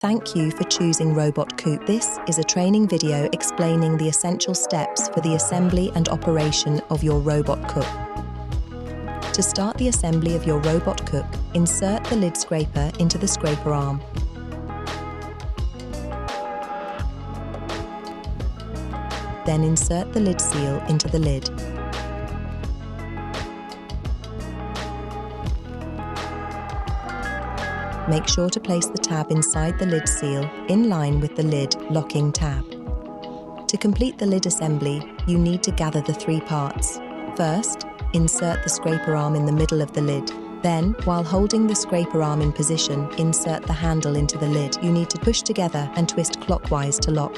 Thank you for choosing Robot-Coupe. This is a training video explaining the essential steps for the assembly and operation of your Robot-Coupe. To start the assembly of your Robot-Coupe, insert the lid scraper into the scraper arm. Then insert the lid seal into the lid. Make sure to place the tab inside the lid seal in line with the lid locking tab. To complete the lid assembly, you need to gather the three parts. First, insert the scraper arm in the middle of the lid. Then, while holding the scraper arm in position, insert the handle into the lid. You need to push together and twist clockwise to lock.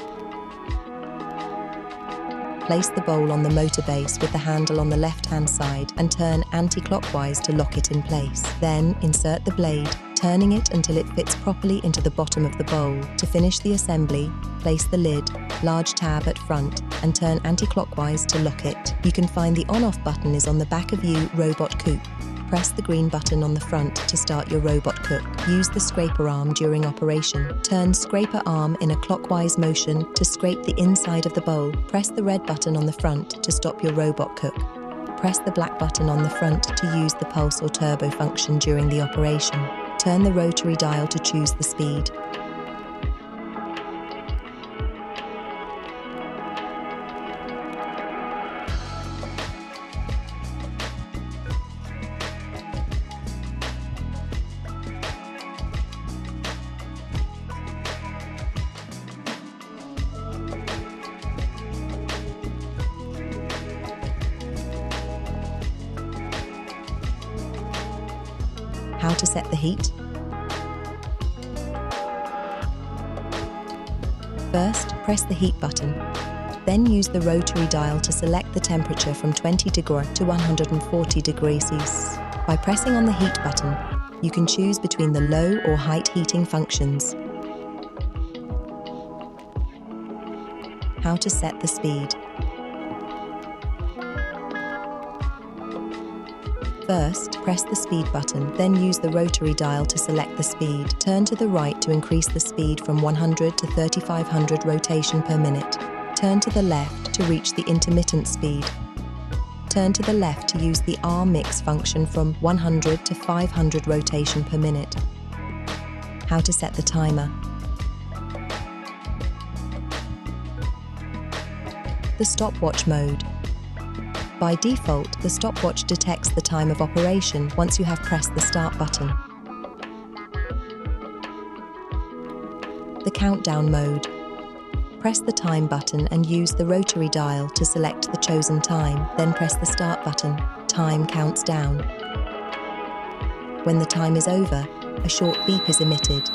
Place the bowl on the motor base with the handle on the left-hand side and turn anti-clockwise to lock it in place. Then insert the blade, turning it until it fits properly into the bottom of the bowl. To finish the assembly, place the lid, large tab at front, and turn anti-clockwise to lock it. You can find the on-off button is on the back of your Robot-Coupe. Press the green button on the front to start your Robot-Coupe. Use the scraper arm during operation. Turn scraper arm in a clockwise motion to scrape the inside of the bowl. Press the red button on the front to stop your Robot-Coupe. Press the black button on the front to use the pulse or turbo function during the operation. Turn the rotary dial to choose the speed. How to set the heat? First, press the heat button. Then use the rotary dial to select the temperature from 20 degrees to 140 degrees Celsius. By pressing on the heat button, you can choose between the low or height heating functions. How to set the speed? First, press the speed button, then use the rotary dial to select the speed. Turn to the right to increase the speed from 100 to 3500 rotation per minute. Turn to the left to reach the intermittent speed. Turn to the left to use the arm mix function from 100 to 500 rotation per minute. How to set the timer? The stopwatch mode. By default, the stopwatch detects the time of operation once you have pressed the start button. The countdown mode. Press the time button and use the rotary dial to select the chosen time, then press the start button. Time counts down. When the time is over, a short beep is emitted.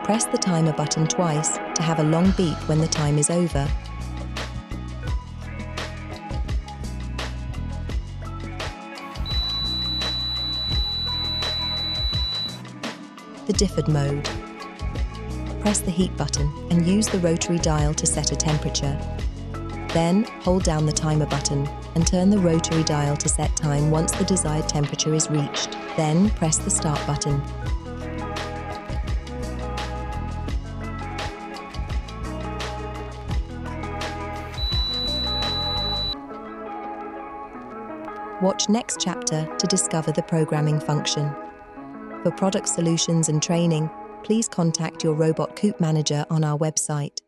Press the timer button twice to have a long beep when the time is over. The differed mode. Press the heat button and use the rotary dial to set a temperature. Then hold down the timer button and turn the rotary dial to set time once the desired temperature is reached. Then press the start button. Watch next chapter to discover the programming function. For product solutions and training, please contact your Robot-Coupe manager on our website.